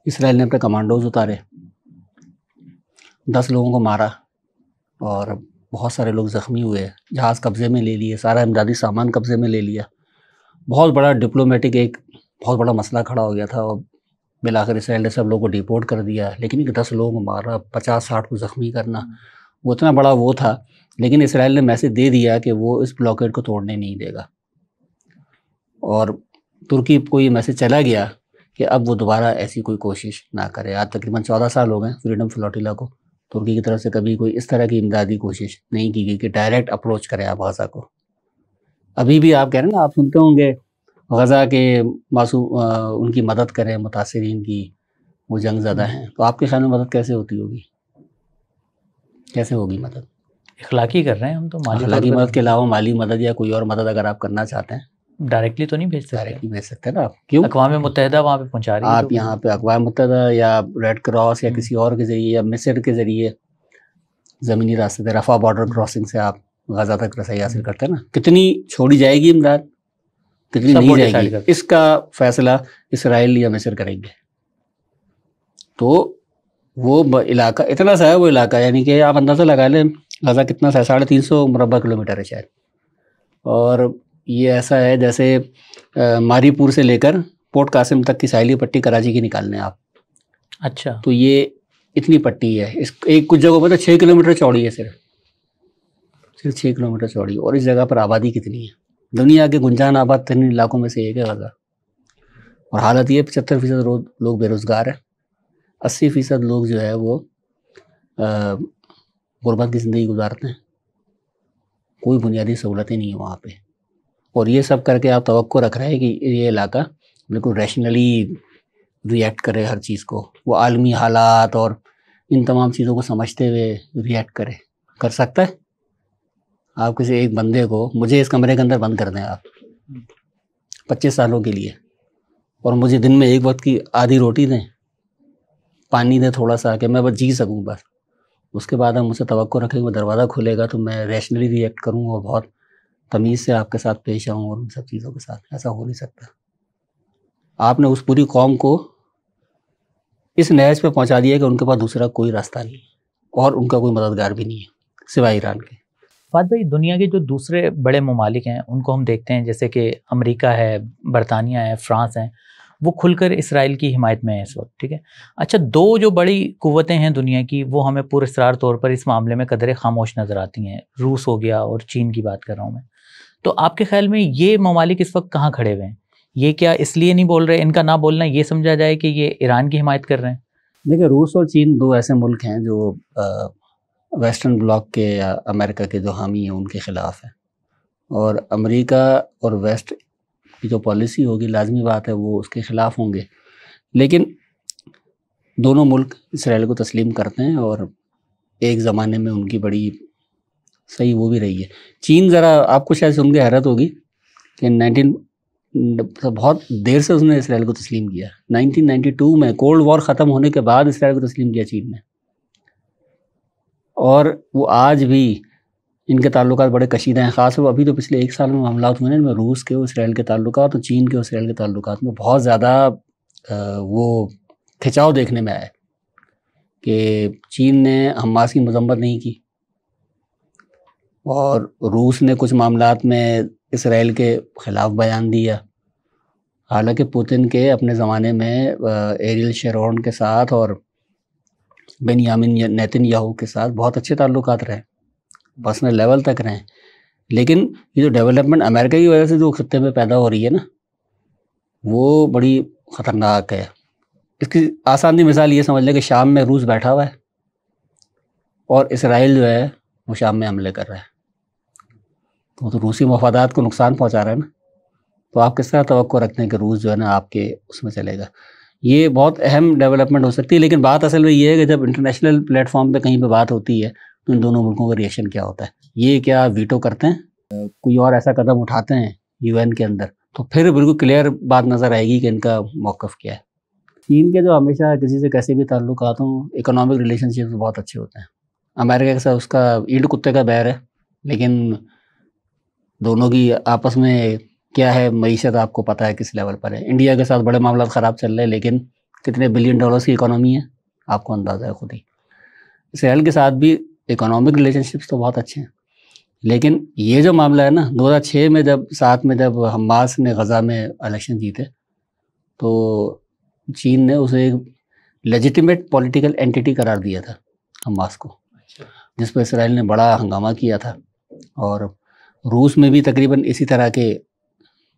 اسرائیل نے اپنے کمانڈوز اتارے، 10 لوگوں کو مارا اور بہت سارے لوگ زخمی ہوئے. جہاز قبضے میں لے لیے، سارا امدادی سامان قبضے میں لے لیا. بہت بڑا ڈپلومیٹک ایک بہت بڑا مسئلہ کھڑا ہو گیا تھا، اور بالآخر اسرائیل نے سب لوگوں کو ڈیپورٹ کر دیا. لیکن ایک 10 لوگوں کو مارا، 50-60 کو زخمی کرنا، وہ اتنا بڑا وہ تھا. لیکن اسرائیل نے میسج دے دیا کہ وہ اس بلاکیڈ کو توڑنے نہیں دے گا، اور ترکی کو یہ میسج چلا گیا کہ اب وہ دوبارہ ایسی کوئی کوشش نہ کرے. آج تقریباً 14 سال ہو گئے فریڈم فلوٹیلا کو. ترکی کی طرف سے کبھی کوئی اس طرح کی امدادی کوشش نہیں کی گئی کہ ڈائریکٹ اپروچ کرے آپ غزہ کو. ابھی بھی آپ کہہ رہے ہیں نا، آپ سنتے ہوں گے غزہ کے معصوم ان کی مدد کریں، متاثرین کی، وہ جنگ زدہ ہیں. تو آپ کے خیال میں مدد کیسے ہوتی ہوگی؟ کیسے ہوگی مدد؟ اخلاقی کر رہے ہیں ہم تو. اخلاقی مدد کے علاوہ مالی مدد یا کوئی اور مدد اگر آپ کرنا چاہتے ہیں ڈائریکٹلی تو نہیں بھیج سکتے. ڈائریکٹلی بھیج سکتے ہیں نا آپ. کیوں؟ اقوام متحدہ وہاں پہ پہنچا رہی ہے. آپ یہاں پہ اقوام متحدہ یا ریڈ کراس یا کسی اور کے ذریعے یا مصر کے ذریعے زمینی راستے سے، رفح بارڈر کراسنگ سے آپ غزہ تک رسائی حاصل کرتے ہیں نا. کتنی چھوڑی جائے گی امداد، کتنی نہیں جائے گی، اس کا فیصلہ اسرائیل یا مصر کریں گے. تو وہ علاقہ اتنا سا ہے، وہ علاقہ یعنی کہ آپ اندازہ لگا لیں غزہ کتنا سا ہے، 350 مربع کلومیٹر ہے شاید. اور یہ ایسا ہے جیسے ماری پور سے لے کر پورٹ قاسم تک کی ساحلی پٹی کراچی کی نکال لیں آپ. اچھا. تو یہ اتنی پٹی ہے. اس ایک کچھ جگہوں پہ تو 6 کلومیٹر چوڑی ہے، صرف 6 کلومیٹر چوڑی. اور اس جگہ پر آبادی کتنی ہے؟ دنیا کے گنجان آباد ترین علاقوں میں سے ایک ہے غزہ. اور حالت یہ 75% لوگ بے روزگار ہیں. 80% لوگ جو ہے وہ غربت کی زندگی گزارتے ہیں. کوئی بنیادی سہولتیں نہیں ہیں وہاں پہ. اور یہ سب کر کے آپ توقع رکھ رہے ہیں کہ یہ علاقہ بالکل ریشنلی ری ایکٹ کرے ہر چیز کو، وہ عالمی حالات اور ان تمام چیزوں کو سمجھتے ہوئے ری ایکٹ کرے. کر سکتا ہے؟ آپ کسی ایک بندے کو، مجھے اس کمرے کے اندر بند کر دیں آپ 25 سالوں کے لیے، اور مجھے دن میں ایک وقت کی آدھی روٹی دیں، پانی دیں تھوڑا سا، کہ میں بس جی سکوں بس. اس کے بعد ہم مجھ سے توقع رکھیں کہ وہ دروازہ کھلے گا تو میں ریشنلی ری ایکٹ کروں اور بہت تمیز سے آپ کے ساتھ پیش آؤں اور ان سب چیزوں کے ساتھ. ایسا ہو نہیں سکتا. آپ نے اس پوری قوم کو اس نہج پہ پہنچا دیا کہ ان کے پاس دوسرا کوئی راستہ نہیں ہے اور ان کا کوئی مددگار بھی نہیں ہے سوائے ایران کے. فہد بھائی، دنیا کے جو دوسرے بڑے ممالک ہیں ان کو ہم دیکھتے ہیں، جیسے کہ امریکہ ہے، برطانیہ ہے، فرانس ہیں، وہ کھل کر اسرائیل کی حمایت میں ہیں اس وقت. ٹھیک ہے. اچھا، دو جو بڑی قوتیں ہیں دنیا کی، وہ ہمیں پراسرار طور پر اس معاملے میں قدرے خاموش نظر آتی ہیں. روس ہو گیا اور چین کی بات کر رہا ہوں میں. تو آپ کے خیال میں یہ ممالک اس وقت کہاں کھڑے ہوئے ہیں؟ یہ کیا اس لیے نہیں بول رہے، ان کا نہ بولنا یہ سمجھا جائے کہ یہ ایران کی حمایت کر رہے ہیں؟ دیکھیں، روس اور چین دو ایسے ملک ہیں جو ویسٹرن بلاک کے یا امریکہ کے جو حامی ہیں ان کے خلاف ہیں. اور امریکہ اور ویسٹ کی جو پالیسی ہوگی لازمی بات ہے وہ اس کے خلاف ہوں گے. لیکن دونوں ملک اسرائیل کو تسلیم کرتے ہیں اور ایک زمانے میں ان کی بڑی صحیح وہ بھی رہی ہے. چین ذرا آپ کو شاید سن کے حیرت ہوگی کہ بہت دیر سے اس نے اسرائیل کو تسلیم کیا. 1992 میں کولڈ وار ختم ہونے کے بعد اسرائیل کو تسلیم کیا چین نے. اور وہ آج بھی ان کے تعلقات بڑے کشیدہ ہیں. خاص طور ابھی تو پچھلے 1 سال میں معاملات ہوئے ہیں ان میں روس کے اور اسرائیل کے تعلقات اور چین کے اور اسرائیل کے تعلقات میں بہت زیادہ وہ کھچاؤ دیکھنے میں آیا کہ چین نے حماس کی مذمت نہیں کی اور روس نے کچھ معاملات میں اسرائیل کے خلاف بیان دیا. حالانکہ پوتن کے اپنے زمانے میں ایریل شیرون کے ساتھ اور بنیامین نیتن یاہو کے ساتھ بہت اچھے تعلقات رہے، پرسنل لیول تک رہے. لیکن یہ جو ڈیولپمنٹ امریکہ کی وجہ سے جو خطے میں پیدا ہو رہی ہے نا، وہ بڑی خطرناک ہے. اس کی آسان سی مثال یہ سمجھ لیں کہ شام میں روس بیٹھا ہوا ہے اور اسرائیل جو ہے وہ شام میں حملے کر رہا ہے. تو روسی مفادات کو نقصان پہنچا رہا ہے نا. تو آپ کس طرح توقع رکھتے ہیں کہ روس جو ہے نا آپ کے اس میں چلے گا؟ یہ بہت اہم ڈیولپمنٹ ہو سکتی ہے. لیکن بات اصل میں یہ ہے کہ جب انٹرنیشنل پلیٹ فارم پہ کہیں پہ بات ہوتی ہے تو ان دونوں ملکوں کا ریئیکشن کیا ہوتا ہے. یہ کیا ویٹو کرتے ہیں، کوئی اور ایسا قدم اٹھاتے ہیں UN کے اندر، تو پھر بالکل کلیئر بات نظر آئے گی کہ ان کا موقف کیا ہے. چین کے جو ہمیشہ کسی سے کیسے بھی تعلقات ہوں، اکنامک ریلیشن شپ بہت اچھے ہوتے ہیں. امریکہ کے ساتھ اس کا اینٹ کتے کا بیر ہے، لیکن دونوں کی آپس میں کیا ہے، معیشت آپ کو پتہ ہے کس لیول پر ہے. انڈیا کے ساتھ بڑے معاملات خراب چل رہے ہیں، لیکن کتنے بلین ڈالرز کی اکانومی ہے آپ کو اندازہ ہے خود ہی. اسرائیل کے ساتھ بھی اکنامک ریلیشن شپس تو بہت اچھے ہیں. لیکن یہ جو معاملہ ہے نا، 2006 میں جب 7 میں جب حماس نے غزہ میں الیکشن جیتے تو چین نے اسے ایک لیجیٹیمیٹ پولیٹیکل اینٹیٹی قرار دیا تھا حماس کو، جس پہ اسرائیل نے بڑا ہنگامہ کیا تھا. اور روس میں بھی تقریباً اسی طرح کے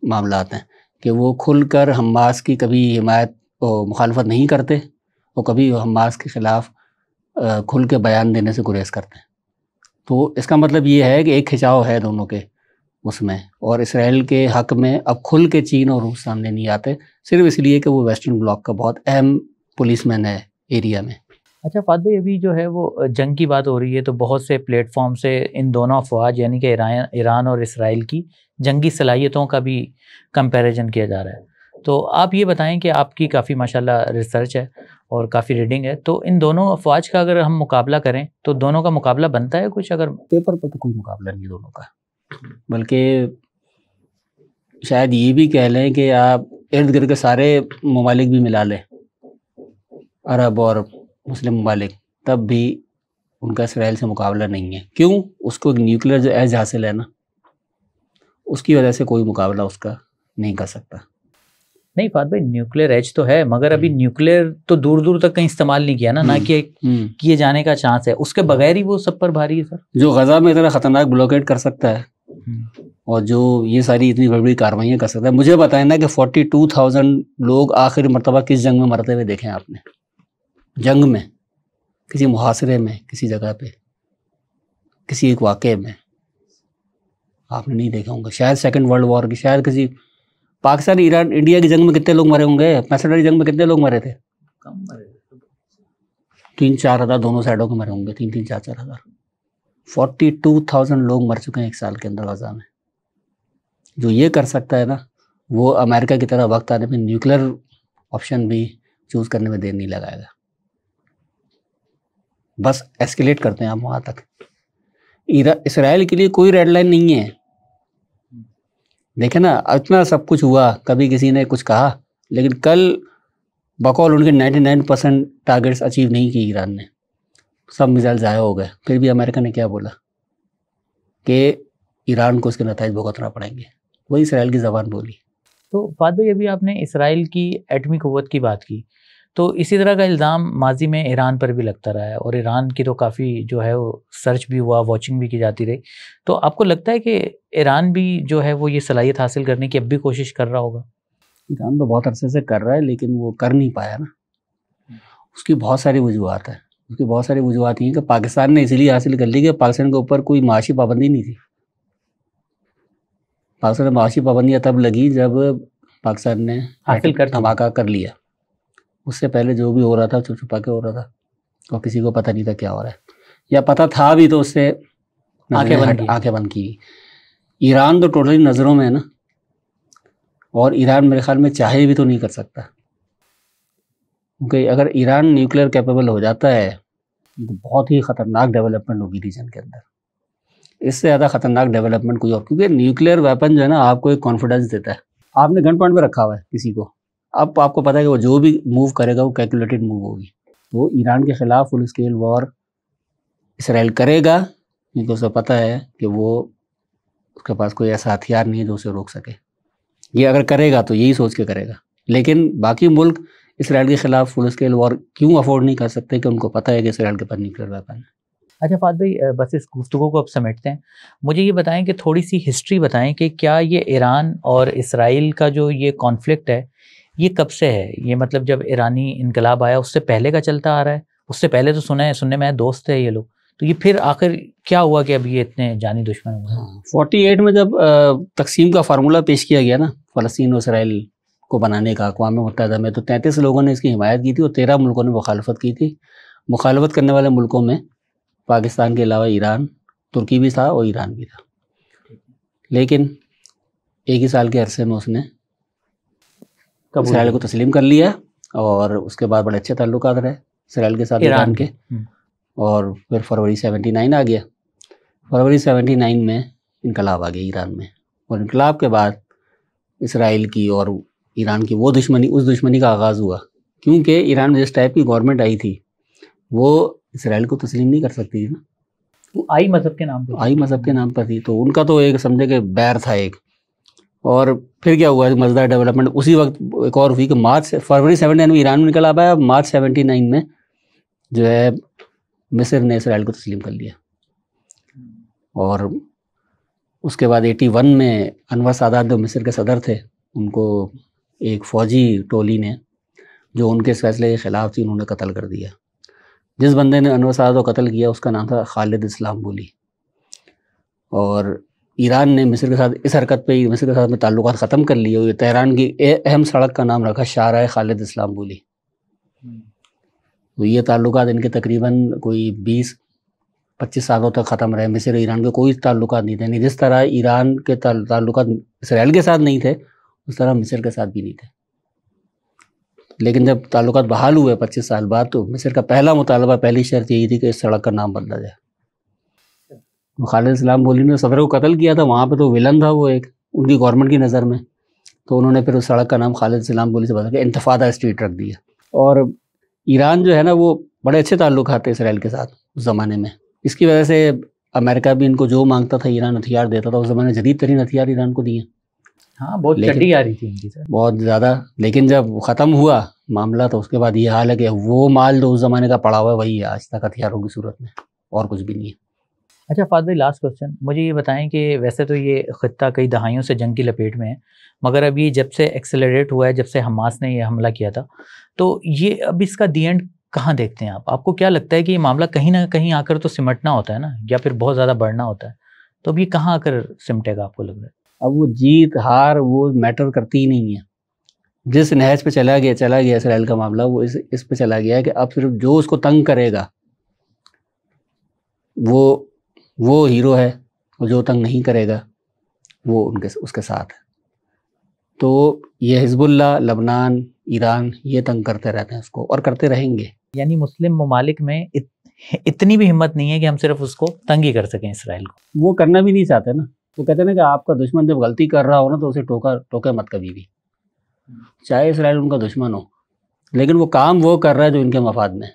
معاملات ہیں کہ وہ کھل کر حماس کی کبھی حمایت و مخالفت نہیں کرتے اور کبھی حماس کے خلاف کھل کے بیان دینے سے گریز کرتے ہیں. تو اس کا مطلب یہ ہے کہ ایک کھچاؤ ہے دونوں کے اس میں، اور اسرائیل کے حق میں اب کھل کے چین اور روس سامنے نہیں آتے، صرف اس لیے کہ وہ ویسٹرن بلاک کا بہت اہم پولیس مین ہے ایریا میں. اچھا فہد بھائی، ابھی جو ہے وہ جنگ کی بات ہو رہی ہے تو بہت سے پلیٹ فارم سے ان دونوں افواج یعنی کہ ایران اور اسرائیل کی جنگی صلاحیتوں کا بھی کمپیریزن کیا جا رہا ہے. تو آپ یہ بتائیں کہ آپ کی کافی ماشاءاللہ ریسرچ ہے اور کافی ریڈنگ ہے، تو ان دونوں افواج کا اگر ہم مقابلہ کریں تو دونوں کا مقابلہ بنتا ہے کچھ؟ اگر پیپر پر تو کوئی مقابلہ نہیں دونوں کا، بلکہ شاید یہ بھی کہہ لیں کہ آپ ارد گرد کے سارے ممالک بھی ملا لیں، عرب اور مسلم ممالک، تب بھی ان کا اسرائیل سے مقابلہ نہیں ہے. کیوں؟ اس کو نیوکلیر جو ایج حاصل ہے نا، اس کی وجہ سے کوئی مقابلہ اس کا نہیں کر سکتا. نہیں فہد بھائی نیوکلیر ایج تو ہے مگر ابھی نیوکلیر تو دور دور تک کہیں استعمال نہیں کیا نا، نہ کہ کیے جانے کا چانس ہے، اس کے بغیر ہی وہ سب پر بھاری ہے سر. جو غزہ میں اتنا خطرناک بلوکیٹ کر سکتا ہے اور جو یہ ساری اتنی بڑی بڑی کارروائیاں کر سکتا ہے. مجھے بتائیں نا کہ 42,000 لوگ آخری مرتبہ کس جنگ میں مرتے ہوئے دیکھیں آپ نے؟ جنگ میں، کسی محاصرے میں، کسی جگہ پہ، کسی ایک واقعے میں آپ نے نہیں دیکھا ہوں گا. شاید سیکنڈ ورلڈ وار کی، شاید کسی پاکستان ایران انڈیا کی جنگ میں کتنے لوگ مرے ہوں گے؟ 65 والی جنگ میں کتنے لوگ مرے تھے؟ کم مرے 3-4 ہزار دونوں سائڈوں کے مرے ہوں گے، 3-4 ہزار. 42,000 لوگ مر چکے ہیں ایک سال کے اندر غزہ میں. جو یہ کر سکتا ہے نا، وہ امریکہ کی طرح وقت آنے پہ نیوکلیر آپشن بھی چوز کرنے میں دیر نہیں لگائے گا. بس ایسکیلیٹ کرتے ہیں آپ وہاں تک. اسرائیل کے لیے کوئی ریڈ لائن نہیں ہے. دیکھیں نا اتنا سب کچھ ہوا، کبھی کسی نے کچھ کہا، لیکن کل بقول ان کے 99% ٹارگیٹس اچیو نہیں کی ایران نے، سب میزائل ضائع ہو گئے. پھر بھی امریکہ نے کیا بولا کہ ایران کو اس کے نتائج بھگتنا پڑیں گے. وہی اسرائیل کی زبان بولی. تو فہد بھائی ابھی آپ نے اسرائیل کی ایٹمی قوت کی بات کی، تو اسی طرح کا الزام ماضی میں ایران پر بھی لگتا رہا ہے، اور ایران کی تو کافی جو ہے وہ سرچ بھی ہوا، واچنگ بھی کی جاتی رہی. تو آپ کو لگتا ہے کہ ایران بھی جو ہے وہ یہ صلاحیت حاصل کرنے کی اب بھی کوشش کر رہا ہوگا؟ ایران تو بہت عرصے سے کر رہا ہے لیکن وہ کر نہیں پایا نا. اس کی بہت ساری وجوہات ہیں. اس کی بہت ساری وجوہات یہ ہیں کہ پاکستان نے اسی لیے حاصل کر لی کہ پاکستان کے اوپر کوئی معاشی پابندی نہیں تھی. پاکستان میں معاشی پابندیاں تب لگی جب پاکستان نے حاصل کر دھماکہ کر لیا. اس سے پہلے جو بھی ہو رہا تھا چھپا کے ہو رہا تھا اور کسی کو پتہ نہیں تھا کیا ہو رہا ہے، یا پتہ تھا بھی تو اس سے آنکھیں بند کی. ایران تو ٹوٹلی نظروں میں ہے نا، اور ایران میرے خیال میں چاہے بھی تو نہیں کر سکتا. کیونکہ اگر ایران نیوکلیر کیپیبل ہو جاتا ہے تو بہت ہی خطرناک ڈیولپمنٹ ہوگی ریجن کے اندر. اس سے زیادہ خطرناک ڈیولپمنٹ کوئی اور، کیونکہ نیوکلیر ویپن جو ہے نا آپ کو ایک کانفیڈنس دیتا ہے. آپ نے گن پوائنٹ پہ رکھا ہوا ہے کسی کو، اب آپ کو پتا ہے کہ وہ جو بھی موو کرے گا وہ کیلکولیٹڈ موو ہوگی. وہ ایران کے خلاف فل اسکیل وار اسرائیل کرے گا کیونکہ اسے پتہ ہے کہ وہ اس کے پاس کوئی ایسا ہتھیار نہیں ہے جو اسے روک سکے. یہ اگر کرے گا تو یہی سوچ کے کرے گا. لیکن باقی ملک اسرائیل کے خلاف فل اسکیل وار کیوں افورڈ نہیں کر سکتے؟ کہ ان کو پتہ ہے کہ اسرائیل کے پاس نیوکلیر ویپن ہے. اچھا فہد بھائی بس اس گفتگو کو اب سمیٹتے ہیں. مجھے یہ بتائیں کہ تھوڑی سی ہسٹری بتائیں کہ کیا یہ ایران اور اسرائیل کا جو یہ کانفلکٹ ہے یہ کب سے ہے؟ یہ مطلب جب ایرانی انقلاب آیا اس سے پہلے کا چلتا آ رہا ہے؟ اس سے پہلے تو سننے میں دوست تھے یہ لوگ، تو یہ پھر آخر کیا ہوا کہ اب یہ اتنے جانی دشمن ہوئے؟ 48 میں جب تقسیم کا فارمولہ پیش کیا گیا نا فلسطین اور اسرائیل کو بنانے کا اقوام متحدہ میں، تو 33 لوگوں نے اس کی حمایت کی تھی اور 13 ملکوں نے مخالفت کی تھی. مخالفت کرنے والے ملکوں میں پاکستان کے علاوہ ایران، ترکی بھی تھا اور ایران بھی تھا. لیکن ایک ہی سال کے عرصے میں اس نے اسرائیل کو تسلیم کر لیا اور اس کے بعد بڑے اچھے تعلقات رہے اسرائیل کے ساتھ ایران کے. اور پھر فروری 79 آ گیا. فروری 79 میں انقلاب آ گیا ایران میں، اور انقلاب کے بعد اسرائیل کی اور ایران کی وہ دشمنی، اس دشمنی کا آغاز ہوا. کیونکہ ایران میں جس ٹائپ کی گورنمنٹ آئی تھی وہ اسرائیل کو تسلیم نہیں کر سکتی تھی نا. وہ آئی مذہب کے نام پہ، آئی مذہب کے نام پر تھی، تو ان کا تو ایک سمجھے کہ بیر تھا ایک. اور پھر کیا ہوا مزیدار ڈیولپمنٹ اسی وقت ایک اور ہوئی کہ فروری 79 میں ایران میں انقلاب آیا. مارچ 79 میں جو ہے مصر نے اسرائیل کو تسلیم کر لیا. اور اس کے بعد 81 میں انور سادات جو مصر کے صدر تھے ان کو ایک فوجی ٹولی نے جو ان کے اس فیصلے کے خلاف تھی انہوں نے قتل کر دیا. جس بندے نے انور سادات کو قتل کیا اس کا نام تھا خالد اسلامبولی. اور ایران نے مصر کے ساتھ اس حرکت پہ مصر کے ساتھ میں تعلقات ختم کر لیے. اور تہران کی اہم سڑک کا نام رکھا شاہراہ خالد اسلامبولی. تو یہ تعلقات ان کے تقریباً کوئی 20-25 سالوں تک ختم رہے. مصر اور ایران کے کوئی تعلقات نہیں تھے. جس طرح ایران کے تعلقات اسرائیل کے ساتھ نہیں تھے اس طرح مصر کے ساتھ بھی نہیں تھے. لیکن جب تعلقات بحال ہوئے 25 سال بعد تو مصر کا پہلا مطالبہ، پہلی شرط یہی تھی کہ اس سڑک کا نام بدلا جائے. خالد اسلامبولی نے صدر کو قتل کیا تھا، وہاں پہ تو ولن تھا وہ ایک ان کی گورنمنٹ کی نظر میں، تو انہوں نے پھر اس سڑک کا نام خالد اسلامبولی سے بدل کے انتفاضہ اسٹریٹ رکھ دیا. اور ایران جو ہے نا وہ بڑے اچھے تعلقات تھے اسرائیل کے ساتھ اس زمانے میں. اس کی وجہ سے امریکہ بھی ان کو جو مانگتا تھا ایران ہتھیار دیتا تھا. اس زمانے جدید ترین ہتھیار ایران کو دیے. ہاں بہت چڈی آ رہی تھی ان کی سر، بہت زیادہ. لیکن جب ختم ہوا معاملہ تو اس کے بعد یہ حال ہے کہ وہ مال جو اس زمانے کا پڑا ہوا ہے وہی ہے آج تک ہتھیاروں کی صورت میں، اور کچھ بھی نہیں ہے. اچھا فہد بھائی لاسٹ کوشچن، مجھے یہ بتائیں کہ ویسے تو یہ خطہ کئی دہائیوں سے جنگ کی لپیٹ میں ہے، مگر اب یہ جب سے ایکسیلریٹ ہوا ہے، جب سے حماس نے یہ حملہ کیا تھا، تو یہ اب اس کا دی اینڈ کہاں دیکھتے ہیں آپ کو کیا لگتا ہے کہ یہ معاملہ کہیں نہ کہیں آ کر تو سمٹنا ہوتا ہے نا، یا پھر بہت زیادہ بڑھنا ہوتا ہے، تو اب یہ کہاں آ کر سمٹے گا آپ کو لگ رہا ہے؟ اب وہ جیت ہار وہ میٹر کرتی ہی نہیں ہے. جس نہج پہ چلا گیا اسرائیل کا معاملہ، وہ اس پہ چلا گیا ہے کہ اب صرف جو اس کو تنگ کرے گا وہ ہیرو ہے، اور جو تنگ نہیں کرے گا وہ اس کے ساتھ ہے. تو یہ حزب اللہ، لبنان، ایران یہ تنگ کرتے رہتے ہیں اس کو، اور کرتے رہیں گے. یعنی مسلم ممالک میں اتنی بھی ہمت نہیں ہے کہ ہم صرف اس کو تنگ ہی کر سکیں اسرائیل کو. وہ کرنا بھی نہیں چاہتے نا. وہ کہتے ہیں نا کہ آپ کا دشمن جب غلطی کر رہا ہو نا تو اسے ٹوکے مت کبھی بھی، چاہے اسرائیل ان کا دشمن ہو. لیکن وہ کام وہ کر رہا ہے جو ان کے مفاد میں.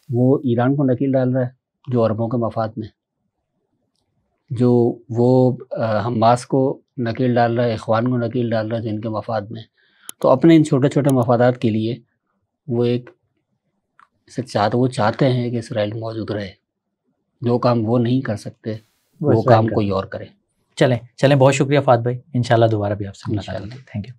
وہ ایران کو نکیل ڈال رہا ہے جو عربوں کے مفاد میں، جو وہ حماس کو نکیل ڈال رہا ہے، اخوان کو نکیل ڈال رہا ہے جو ان کے مفاد میں. تو اپنے ان چھوٹے چھوٹے مفادات کے لیے وہ وہ چاہتے ہیں کہ اسرائیل موجود رہے. جو کام وہ نہیں کر سکتے وہ کام کوئی اور کرے. چلیں بہت شکریہ فہد بھائی، انشاءاللہ دوبارہ بھی آپ سے ملاقات ہوگی. Thank you.